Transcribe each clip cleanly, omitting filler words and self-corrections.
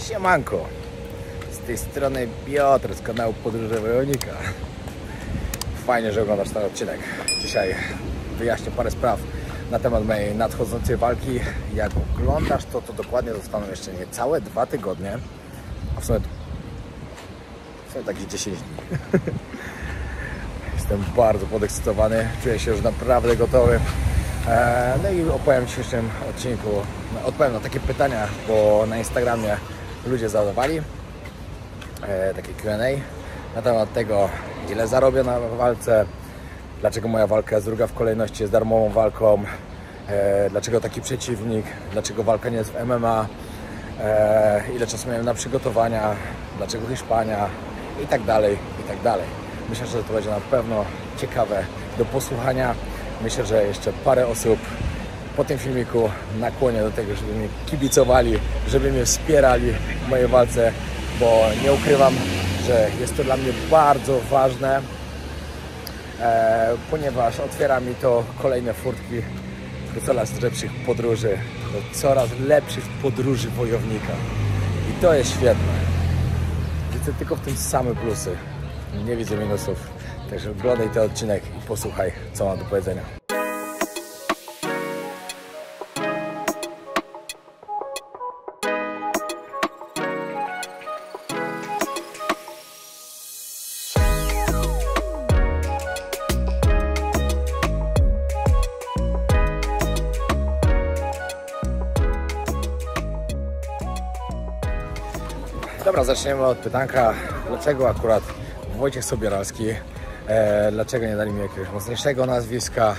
Siemanko, z tej strony Piotr z kanału Podróże Wojownika. Fajnie, że oglądasz ten odcinek. Dzisiaj wyjaśnię parę spraw na temat mojej nadchodzącej walki. Jak oglądasz to dokładnie zostaną jeszcze niecałe 2 tygodnie, a w sumie takich 10 dni. Jestem bardzo podekscytowany, czuję się już naprawdę gotowy. No i opowiem w dzisiejszym odcinku, odpowiem na takie pytania, bo na Instagramie ludzie zadawali takie Q&A na temat tego, ile zarobię na walce, dlaczego moja walka jest druga w kolejności, jest darmową walką, dlaczego taki przeciwnik, dlaczego walka nie jest w MMA, ile czasu miałem na przygotowania, dlaczego Hiszpania i tak dalej, i tak dalej. Myślę, że to będzie na pewno ciekawe do posłuchania. Myślę, że jeszcze parę osób po tym filmiku nakłonię do tego, żeby mnie kibicowali, żeby mnie wspierali w mojej walce, bo nie ukrywam, że jest to dla mnie bardzo ważne, ponieważ otwiera mi to kolejne furtki do coraz lepszych podróży, do coraz lepszych podróży wojownika. I to jest świetne. Widzę tylko w tym same plusy. Nie widzę minusów. Także oglądaj ten odcinek i posłuchaj, co mam do powiedzenia. Dobra, zaczniemy od pytanka, dlaczego akurat Wojciech Sobieralski, dlaczego nie dali mi jakiegoś mocniejszego nazwiska,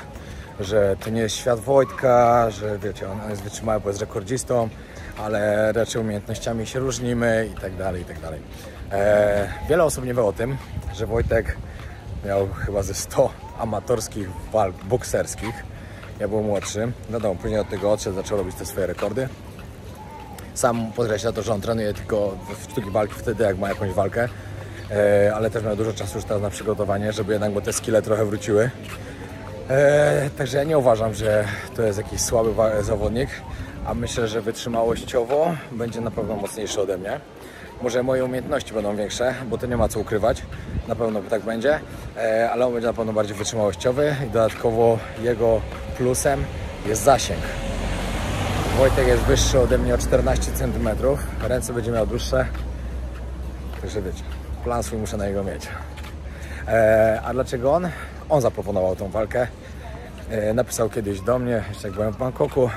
że to nie jest świat Wojtka, że wiecie, on jest wytrzymały, bo jest rekordzistą, ale raczej umiejętnościami się różnimy i tak dalej, i tak dalej. Wiele osób nie wie o tym, że Wojtek miał chyba ze 100 amatorskich walk bokserskich. Ja byłem młodszy, wiadomo, później od tego odszedł, zaczął robić te swoje rekordy. Sam podkreśla to, że on trenuje tylko w sztuki walki wtedy, jak ma jakąś walkę, ale też miał dużo czasu już teraz na przygotowanie, żeby jednak mu te skille trochę wróciły. Także ja nie uważam, że to jest jakiś słaby zawodnik, a myślę, że wytrzymałościowo będzie na pewno mocniejszy ode mnie. Może moje umiejętności będą większe, bo to nie ma co ukrywać, na pewno tak będzie, ale on będzie na pewno bardziej wytrzymałościowy i dodatkowo jego plusem jest zasięg. Wojtek jest wyższy ode mnie o 14 cm, ręce będzie miał dłuższe, także wiecie, plan swój muszę na niego mieć. A dlaczego on? On zaproponował tą walkę, napisał kiedyś do mnie, jeszcze jak byłem w Bangkoku,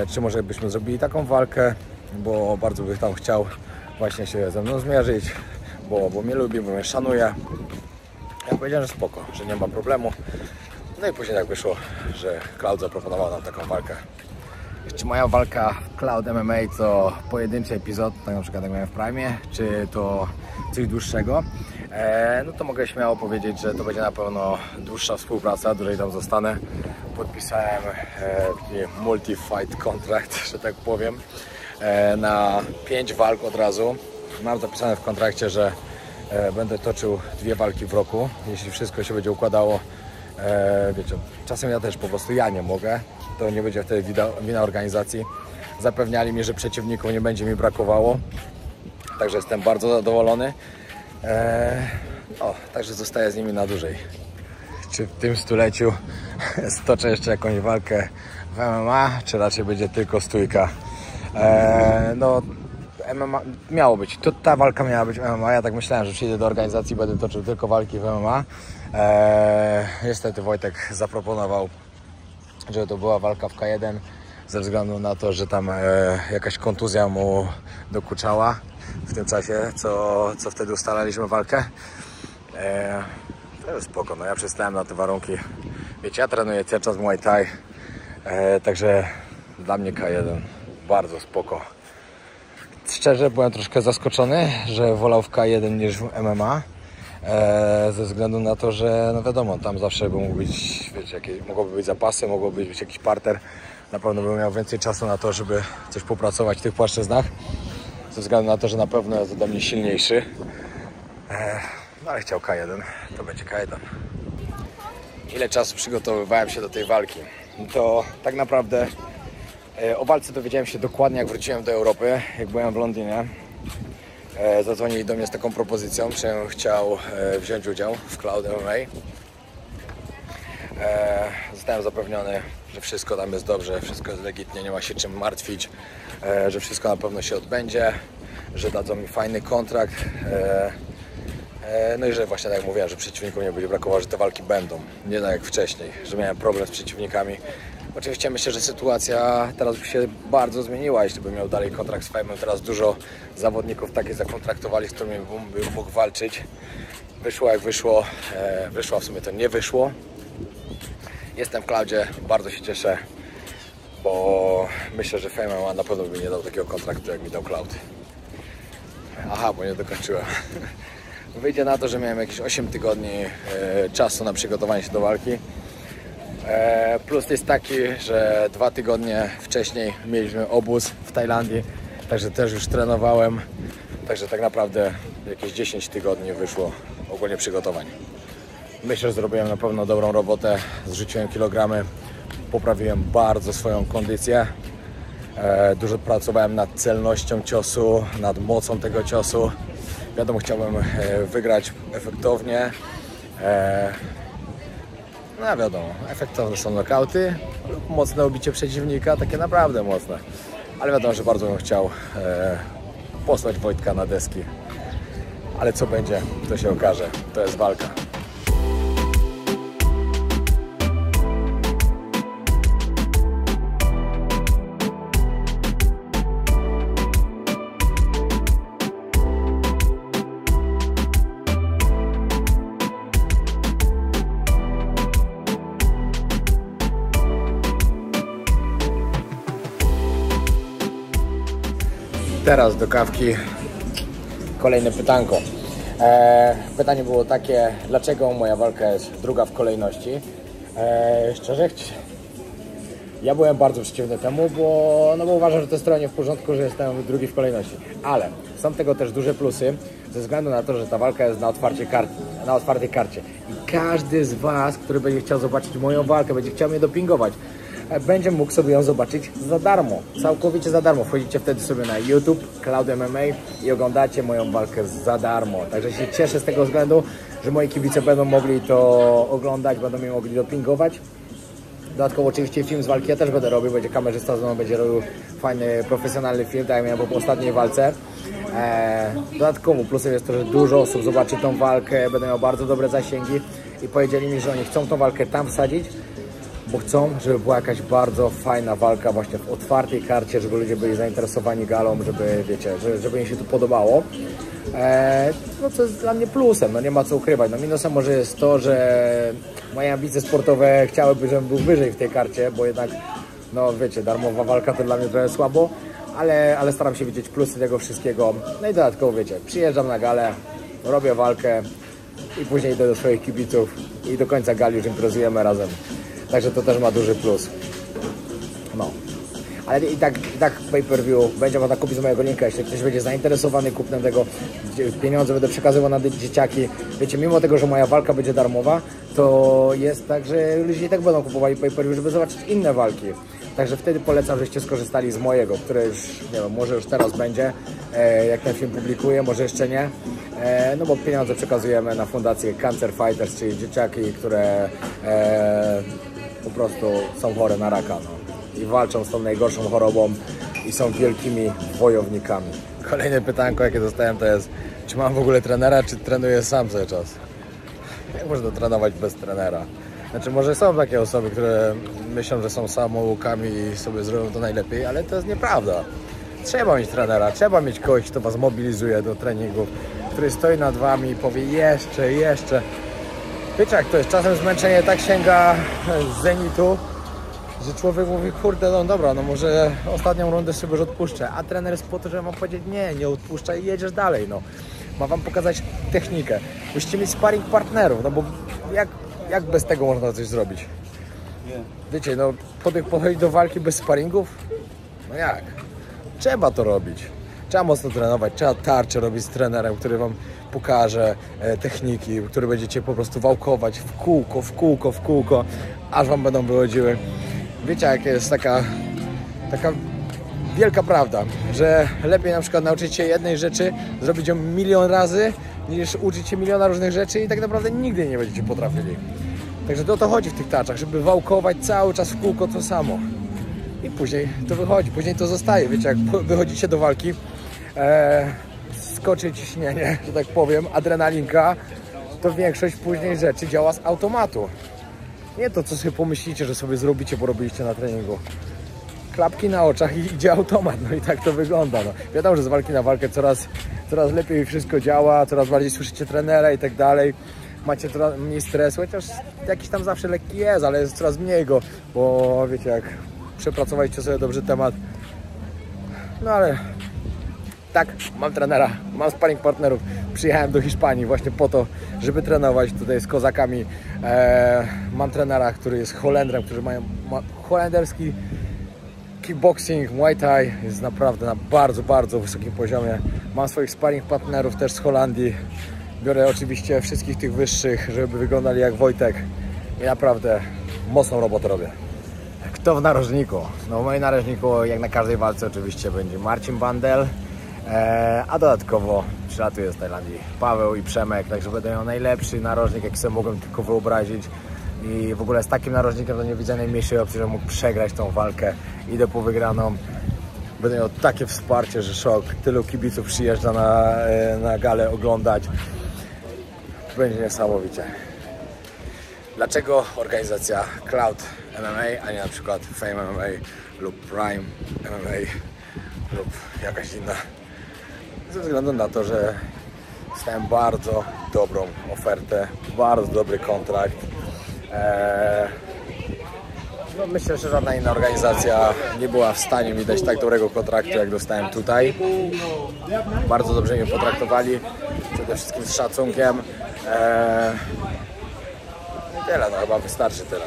czy może byśmy zrobili taką walkę, bo bardzo by tam chciał właśnie się ze mną zmierzyć, bo mnie lubi, bo mnie szanuje. Ja powiedziałem, że spoko, że nie ma problemu. No i później tak wyszło, że Cloud zaproponował nam taką walkę. Czy moja walka w Cloud MMA to pojedynczy epizod, tak na przykład jak miałem w Prime, czy to coś dłuższego, no to mogę śmiało powiedzieć, że to będzie na pewno dłuższa współpraca, dłużej tam zostanę. Podpisałem taki multi-fight contract, że tak powiem, na 5 walk od razu. Mam zapisane w kontrakcie, że będę toczył 2 walki w roku, jeśli wszystko się będzie układało. Wiecie, czasem ja też po prostu nie mogę, to nie będzie wtedy wina organizacji. Zapewniali mi, że przeciwników nie będzie mi brakowało, także jestem bardzo zadowolony. Także zostaję z nimi na dłużej. Czy w tym stuleciu stoczę jeszcze jakąś walkę w MMA, czy raczej będzie tylko stójka? No, MMA miało być, ta walka miała być w MMA, ja tak myślałem, że przyjdę do organizacji i będę toczył tylko walki w MMA. Niestety Wojtek zaproponował, żeby to była walka w K1 ze względu na to, że tam jakaś kontuzja mu dokuczała w tym czasie, co wtedy ustalaliśmy walkę. To jest spoko, no ja przystałem na te warunki. Wiecie, ja trenuję cały czas Muay Thai, także dla mnie K1 bardzo spoko. Szczerze byłem troszkę zaskoczony, że wolał w K1 niż w MMA. Ze względu na to, że no wiadomo, tam zawsze mógł być, wiecie, mogłoby być zapasy, mogłoby być jakiś parter. Na pewno bym miał więcej czasu na to, żeby coś popracować w tych płaszczyznach. Ze względu na to, że na pewno jest ode mnie silniejszy. No ale chciał K1, to będzie K1. Ile czasu przygotowywałem się do tej walki? To tak naprawdę O walce dowiedziałem się dokładnie, jak wróciłem do Europy, jak byłem w Londynie. Zadzwonili do mnie z taką propozycją, czy chciał wziąć udział w Cloud MMA. Zostałem zapewniony, że wszystko tam jest dobrze, wszystko jest legitnie, nie ma się czym martwić, że wszystko na pewno się odbędzie, że dadzą mi fajny kontrakt. No i że właśnie tak jak mówiłem, że przeciwników nie będzie brakowało, że te walki będą, nie tak jak wcześniej, że miałem problem z przeciwnikami. Oczywiście myślę, że sytuacja teraz by się bardzo zmieniła, jeśli bym miał dalej kontrakt z Fame'em. Teraz dużo zawodników takich zakontraktowali, z którymi bym mógł walczyć. Wyszło jak wyszło, wyszło, a w sumie to nie wyszło. Jestem w Cloudzie, bardzo się cieszę, bo myślę, że Fame na pewno by nie dał takiego kontraktu, jak mi dał Cloud. Aha, bo nie dokończyłem. Wyjdzie na to, że miałem jakieś 8 tygodni czasu na przygotowanie się do walki. Plus jest taki, że 2 tygodnie wcześniej mieliśmy obóz w Tajlandii, także też już trenowałem. Także tak naprawdę jakieś 10 tygodni wyszło ogólnie przygotowań. Myślę, że zrobiłem na pewno dobrą robotę, zrzuciłem kilogramy, poprawiłem bardzo swoją kondycję. Dużo pracowałem nad celnością ciosu, nad mocą tego ciosu. Wiadomo, chciałbym wygrać efektownie. No wiadomo, efektowne są knockouty lub mocne ubicie przeciwnika, takie naprawdę mocne. Ale wiadomo, że bardzo bym chciał posłać Wojtka na deski. Ale co będzie, to się okaże. To jest walka. Teraz do kawki kolejne pytanko. Pytanie było takie, dlaczego moja walka jest druga w kolejności? Szczerze, ja byłem bardzo przeciwny temu, bo uważam, że to jest trochę nie w porządku, że jestem drugi w kolejności. Ale są tego też duże plusy, ze względu na to, że ta walka jest na otwartej karcie. I każdy z Was, który będzie chciał zobaczyć moją walkę, będzie chciał mnie dopingować, będzie mógł sobie ją zobaczyć za darmo, całkowicie za darmo. Wchodzicie wtedy sobie na YouTube, Cloud MMA i oglądacie moją walkę za darmo. Także się cieszę z tego względu, że moi kibice będą mogli to oglądać, będą mnie mogli dopingować. Dodatkowo oczywiście film z walki ja też będę robił, będzie kamerzysta z mną, będzie robił fajny, profesjonalny film, tak jak miałem po ostatniej walce. Dodatkowo plusem jest to, że dużo osób zobaczy tą walkę, będę miał bardzo dobre zasięgi i powiedzieli mi, że oni chcą tą walkę tam wsadzić, bo chcą, żeby była jakaś bardzo fajna walka właśnie w otwartej karcie, żeby ludzie byli zainteresowani galą, żeby, wiecie, żeby im się to podobało. No co jest dla mnie plusem, no nie ma co ukrywać. No minusem może jest to, że moje ambicje sportowe chciałyby, żebym był wyżej w tej karcie, bo jednak, no wiecie, darmowa walka to dla mnie trochę słabo, ale staram się widzieć plusy tego wszystkiego. No i dodatkowo, wiecie, przyjeżdżam na galę, robię walkę i później idę do swoich kibiców i do końca gali już imprezujemy razem. Także to też ma duży plus. No. Ale i tak pay-per-view będzie można kupić z mojego linka, jeśli ktoś będzie zainteresowany kupnem tego, pieniądze będę przekazywał na dzieciaki. Wiecie, mimo tego, że moja walka będzie darmowa, to jest tak, że ludzie i tak będą kupowali pay-per-view, żeby zobaczyć inne walki. Także wtedy polecam, żeście skorzystali z mojego, które już, nie wiem, może już teraz będzie, jak ten film publikuję, może jeszcze nie. No bo pieniądze przekazujemy na fundację Cancer Fighters, czyli dzieciaki, które po prostu są chore na raka, no. I walczą z tą najgorszą chorobą i są wielkimi wojownikami. Kolejne pytanko, jakie dostałem, to jest, czy mam w ogóle trenera, czy trenuję sam cały czas? Jak można trenować bez trenera? Znaczy, może są takie osoby, które myślą, że są samoukami i sobie zrobią to najlepiej, ale to jest nieprawda. Trzeba mieć trenera, trzeba mieć kogoś, kto Was mobilizuje do treningów, który stoi nad Wami i powie jeszcze. Wiecie jak to jest, czasem zmęczenie tak sięga z zenitu, że człowiek mówi, kurde, no dobra, no może ostatnią rundę sobie już odpuszczę, a trener jest po to, żeby Wam powiedzieć, nie odpuszczaj i jedziesz dalej, no. Ma Wam pokazać technikę. Musicie mieć sparring partnerów, no bo jak bez tego można coś zrobić? Wiecie, no podchodzić do walki bez sparingów? No jak? Trzeba to robić. Trzeba mocno trenować, trzeba tarczę robić z trenerem, który Wam pokaże techniki, które będziecie po prostu wałkować w kółko, aż Wam będą wychodziły. Wiecie, jak jest taka taka wielka prawda, że lepiej na przykład nauczyć się jednej rzeczy, zrobić ją milion razy, niż uczyć się miliona różnych rzeczy i tak naprawdę nigdy nie będziecie potrafili. Także to o to chodzi w tych tarczach, żeby wałkować cały czas w kółko to samo. I później to wychodzi, później to zostaje. Wiecie, jak wychodzicie do walki, skoczy ciśnienie, że tak powiem, adrenalinka, to większość później rzeczy działa z automatu. Nie to, co sobie pomyślicie, że sobie zrobicie, bo robiliście na treningu. Klapki na oczach i idzie automat, no i tak to wygląda. No. Wiadomo, że z walki na walkę coraz lepiej wszystko działa, coraz bardziej słyszycie trenera i tak dalej. Macie coraz mniej stresu, chociaż jakiś tam zawsze lekki jest, ale jest coraz mniej go, bo wiecie, jak przepracowaliście sobie dobrze temat. No ale tak, mam trenera, mam sparring partnerów. Przyjechałem do Hiszpanii właśnie po to, żeby trenować tutaj z kozakami. Mam trenera, który jest Holendrem, którzy mają holenderski kickboxing, muay thai. Jest naprawdę na bardzo, bardzo wysokim poziomie. Mam swoich sparring partnerów też z Holandii. Biorę oczywiście wszystkich tych wyższych, żeby wyglądali jak Wojtek. I naprawdę mocną robotę robię. Kto w narożniku? No w moim narożniku, jak na każdej walce oczywiście, będzie Marcin Bandel. A dodatkowo przylatuje z Tajlandii Paweł i Przemek, także będę miał najlepszy narożnik, jak sobie mogłem tylko wyobrazić. I w ogóle z takim narożnikiem to nie widzę najmniejszej opcji, że mógł przegrać tą walkę. Idę po wygraną. Będę miał takie wsparcie, że szok. Tylu kibiców przyjeżdża na galę oglądać. Będzie niesamowicie. Dlaczego organizacja Cloud MMA, a nie na przykład Fame MMA lub Prime MMA lub jakaś inna? Ze względu na to, że dostałem bardzo dobrą ofertę, bardzo dobry kontrakt. No myślę, że żadna inna organizacja nie była w stanie mi dać tak dobrego kontraktu, jak dostałem tutaj. Bardzo dobrze mnie potraktowali, przede wszystkim z szacunkiem. I tyle, no chyba wystarczy tyle.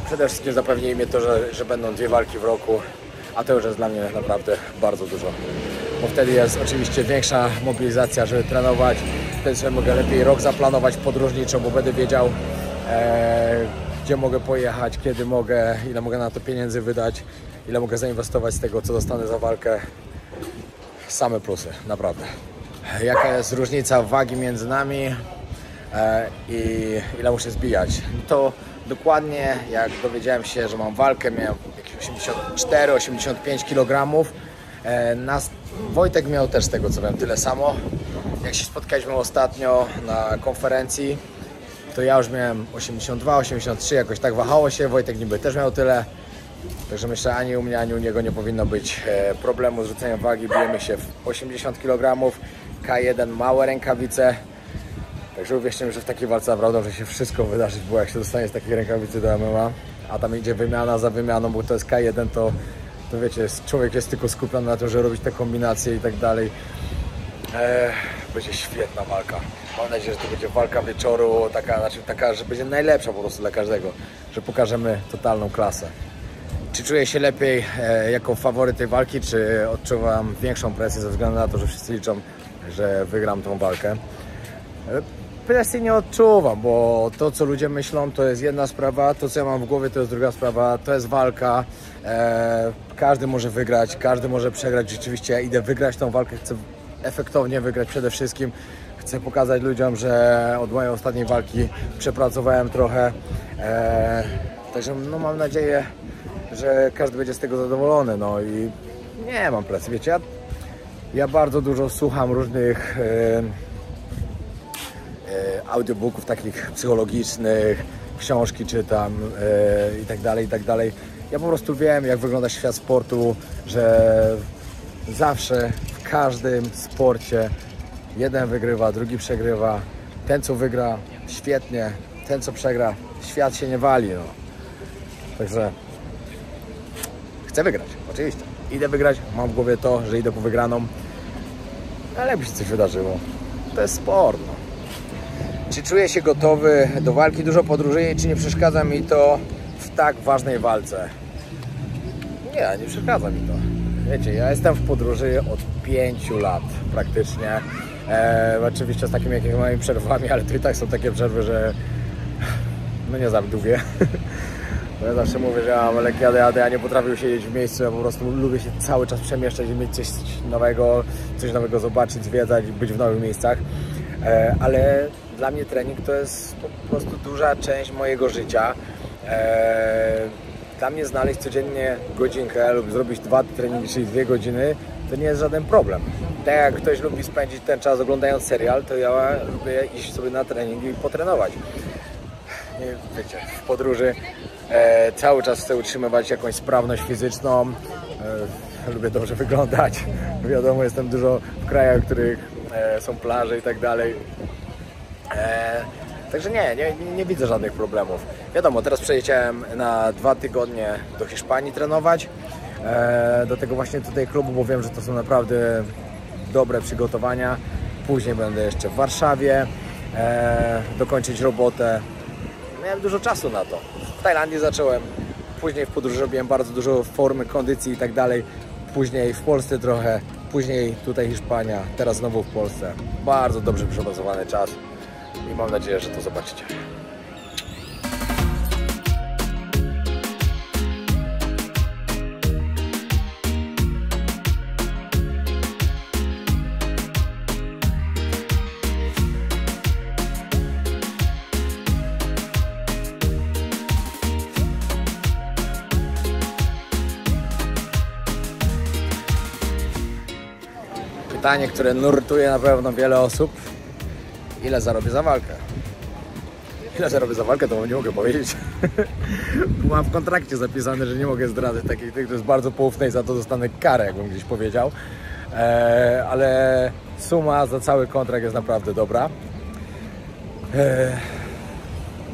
Przede wszystkim zapewnili mnie to, że będą 2 walki w roku, a to już jest dla mnie naprawdę bardzo dużo. Bo wtedy jest oczywiście większa mobilizacja, żeby trenować. Wtedy sobie mogę lepiej rok zaplanować podróżniczo, bo będę wiedział, gdzie mogę pojechać, kiedy mogę, ile mogę na to pieniędzy wydać, ile mogę zainwestować z tego, co dostanę za walkę. Same plusy, naprawdę. Jaka jest różnica wagi między nami i ile muszę zbijać? To dokładnie jak dowiedziałem się, że mam walkę, miałem jakieś 84-85 kg. Wojtek miał też z tego co wiem tyle samo. Jak się spotkaliśmy ostatnio na konferencji, to ja już miałem 82, 83, jakoś tak wahało się. Wojtek niby też miał tyle. Także myślę, ani u mnie, ani u niego nie powinno być problemu z rzuceniem wagi. Bijemy się w 80 kg, K1 małe rękawice. Także uwierzcie mi, że w takiej walce naprawdę może się wszystko wydarzyć, bo jak się dostanie z takiej rękawicy do MMA, a tam idzie wymiana za wymianą, bo to jest K1, to wiecie, człowiek jest tylko skupiony na tym, żeby robić te kombinacje i tak dalej. Będzie świetna walka. Mam nadzieję, że to będzie walka wieczoru, taka, że będzie najlepsza po prostu dla każdego, że pokażemy totalną klasę. Czy czuję się lepiej jako faworyt tej walki, czy odczuwam większą presję ze względu na to, że wszyscy liczą, że wygram tą walkę? Presji nie odczuwam, bo to, co ludzie myślą, to jest jedna sprawa, to, co ja mam w głowie, to jest druga sprawa, to jest walka. Każdy może wygrać, każdy może przegrać. Rzeczywiście ja idę wygrać tą walkę, chcę efektownie wygrać przede wszystkim. Chcę pokazać ludziom, że od mojej ostatniej walki przepracowałem trochę. Także no, mam nadzieję, że każdy będzie z tego zadowolony. No i nie mam presji, wiecie, ja bardzo dużo słucham różnych audiobooków takich psychologicznych, książki czytam i tak dalej, i tak dalej. Ja po prostu wiem, jak wygląda świat sportu, że zawsze w każdym sporcie jeden wygrywa, drugi przegrywa. Ten, co wygra, świetnie. Ten, co przegra, świat się nie wali. No. Także chcę wygrać, oczywiście. Idę wygrać, mam w głowie to, że idę po wygraną. Ale jakby się coś wydarzyło, to jest sport. No. Czy czuję się gotowy do walki? Dużo podróżuję, czy nie przeszkadza mi to w tak ważnej walce? Nie przeszkadza mi to. Wiecie, ja jestem w podróży od 5 lat praktycznie. Oczywiście z takimi jakimiś małymi przerwami, ale to i tak są takie przerwy, że no nie za długie. Ja zawsze mówię, że ja mam lekki ADHD, ja nie potrafię siedzieć w miejscu, ja po prostu lubię się cały czas przemieszczać i mieć coś nowego zobaczyć, zwiedzać, być w nowych miejscach. Ale dla mnie trening to jest po prostu duża część mojego życia. Dla mnie znaleźć codziennie godzinkę lub zrobić 2 treningi, czyli 2 godziny, to nie jest żaden problem. Tak jak ktoś lubi spędzić ten czas oglądając serial, to ja lubię iść sobie na trening i potrenować. Wiecie, w podróży cały czas chcę utrzymywać jakąś sprawność fizyczną, lubię dobrze wyglądać. Wiadomo, jestem dużo w krajach, w których są plaże i tak dalej. Także nie widzę żadnych problemów. Wiadomo, teraz przejechałem na 2 tygodnie do Hiszpanii trenować. Do tego właśnie tutaj klubu, bo wiem, że to są naprawdę dobre przygotowania. Później będę jeszcze w Warszawie dokończyć robotę. Miałem dużo czasu na to. W Tajlandii zacząłem, później w podróży robiłem bardzo dużo formy, kondycji i tak dalej. Później w Polsce trochę, później tutaj Hiszpania, teraz znowu w Polsce. Bardzo dobrze przygotowany czas i mam nadzieję, że to zobaczycie. Pytanie, które nurtuje na pewno wiele osób. Ile zarobię za walkę? Ile zarobię za walkę, to wam nie mogę powiedzieć. Mam w kontrakcie zapisane, że nie mogę zdradzać takich tych, to jest bardzo poufne i za to dostanę karę, jakbym gdzieś powiedział. Ale suma za cały kontrakt jest naprawdę dobra.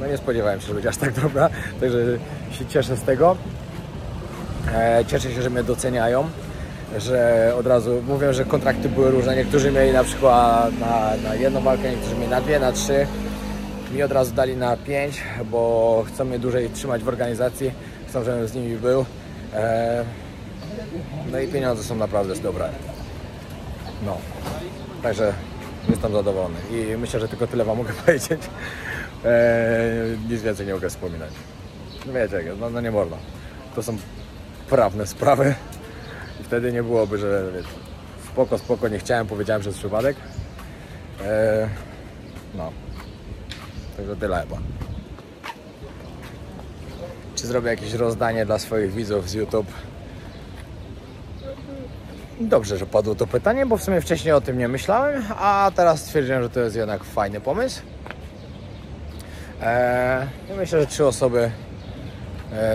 No nie spodziewałem się, że będzie aż tak dobra, także się cieszę z tego. Cieszę się, że mnie doceniają, że od razu mówią, że kontrakty były różne. Niektórzy mieli na przykład na 1 walkę, niektórzy mieli na 2, na 3. Mi od razu dali na 5, bo chcą mnie dłużej trzymać w organizacji, chcą, żebym z nimi był. No i pieniądze są naprawdę dobre. No, także jestem zadowolony i myślę, że tylko tyle wam mogę powiedzieć. Nic więcej nie mogę wspominać. No wiecie, no nie można. To są prawne sprawy. I wtedy nie byłoby, że wiecie, spoko, nie chciałem, powiedziałem przez przypadek. No, także tyle chyba. Czy zrobię jakieś rozdanie dla swoich widzów z YouTube? Dobrze, że padło to pytanie, bo w sumie wcześniej o tym nie myślałem, a teraz stwierdziłem, że to jest jednak fajny pomysł. Myślę, że 3 osoby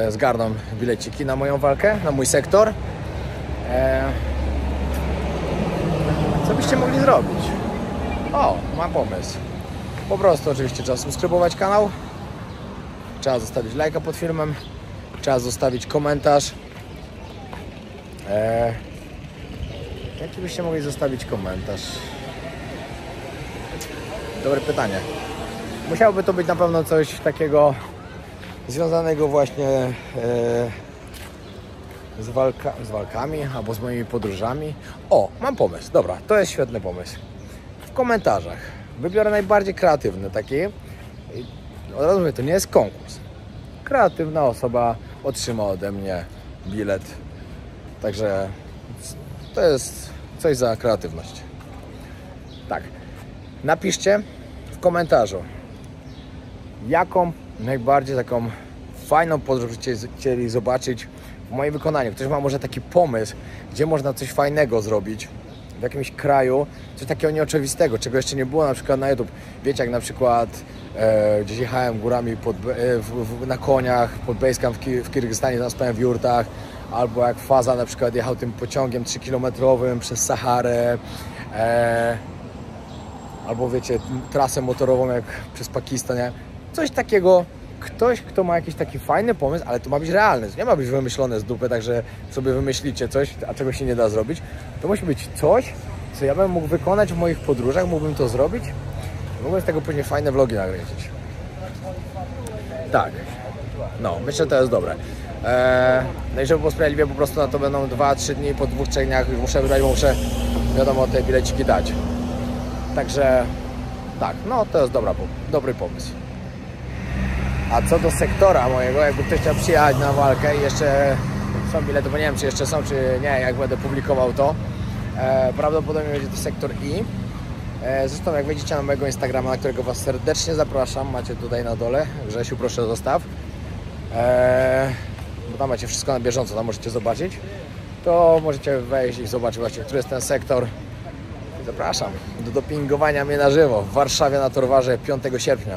zgarną bileciki na moją walkę, na mój sektor. Co byście mogli zrobić? O, mam pomysł. Po prostu oczywiście trzeba subskrybować kanał, trzeba zostawić lajka pod filmem, trzeba zostawić komentarz. Jaki byście mogli zostawić komentarz? Dobre pytanie. Musiałoby to być na pewno coś takiego związanego właśnie z walkami albo z moimi podróżami. O, mam pomysł. Dobra, to jest świetny pomysł. W komentarzach wybiorę najbardziej kreatywny taki. Od razu mówię, to nie jest konkurs. Kreatywna osoba otrzyma ode mnie bilet. Także to jest coś za kreatywność. Tak. Napiszcie w komentarzu, jaką najbardziej taką fajną podróż chcieli zobaczyć w moim wykonaniu. Ktoś ma może taki pomysł, gdzie można coś fajnego zrobić w jakimś kraju, coś takiego nieoczywistego, czego jeszcze nie było na przykład na YouTube. Wiecie, jak na przykład gdzieś jechałem górami na koniach pod Basecamp w Kirgistanie, tam spałem w jurtach, albo jak Faza na przykład jechał tym pociągiem 3-kilometrowym przez Saharę, albo wiecie, trasę motorową jak przez Pakistan, nie? Coś takiego. Ktoś, kto ma jakiś taki fajny pomysł, ale to ma być realny, nie ma być wymyślone z dupy, także sobie wymyślicie coś, a czego się nie da zrobić. To musi być coś, co ja bym mógł wykonać w moich podróżach, mógłbym to zrobić, mógłbym z tego później fajne vlogi nakręcić. Tak, no, myślę, że to jest dobre. No i żeby było sprawiedliwie, po prostu na to będą 2-3 dni, po 2-3 dniach już muszę wydać, bo muszę, wiadomo, te bileciki dać. Także, tak, no to jest dobry pomysł. A co do sektora mojego, jakby ktoś chciał przyjechać na walkę i jeszcze są bilety, bo nie wiem czy jeszcze są, czy nie, jak będę publikował to. Prawdopodobnie będzie to sektor I. Zresztą jak wejdziecie na mojego Instagrama, na którego Was serdecznie zapraszam, macie tutaj na dole, Grzesiu, proszę zostaw. Bo tam macie wszystko na bieżąco, tam możecie zobaczyć. To możecie wejść i zobaczyć właśnie, który jest ten sektor. Zapraszam do dopingowania mnie na żywo w Warszawie na Torwarze 5 sierpnia.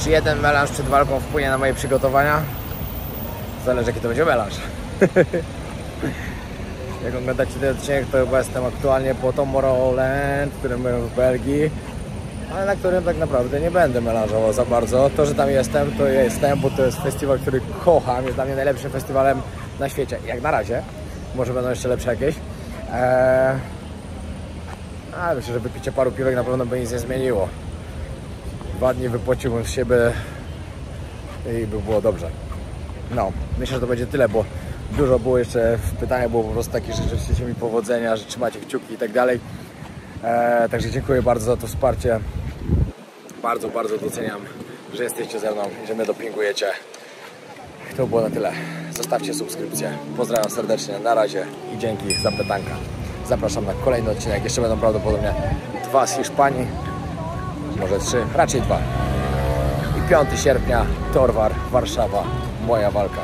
Czy jeden melanż przed walką wpłynie na moje przygotowania? Zależy jaki to będzie melanż. Jak oglądacie ten odcinek, to chyba jestem aktualnie po Tomorrowland, w którym byłem w Belgii, ale na którym tak naprawdę nie będę melanżował za bardzo. To, że tam jestem, to jestem, bo to jest festiwal, który kocham, jest dla mnie najlepszym festiwalem na świecie, jak na razie. Może będą jeszcze lepsze jakieś. Ale myślę, że wypicie paru piwek na pewno by nic nie zmieniło. 2 dni wypłaciłbym z siebie i by było dobrze. No, myślę, że to będzie tyle, bo dużo było jeszcze w pytaniach, było po prostu takie, że życzcie mi powodzenia, że trzymacie kciuki i tak dalej. Także dziękuję bardzo za to wsparcie. Bardzo, bardzo doceniam, że jesteście ze mną i że mnie dopingujecie. To było na tyle. Zostawcie subskrypcję. Pozdrawiam serdecznie. Na razie i dzięki za pytanka. Zapraszam na kolejny odcinek. Jeszcze będą prawdopodobnie 2 z Hiszpanii. Może 3, raczej 2. I 5 sierpnia Torwar, Warszawa. Moja walka.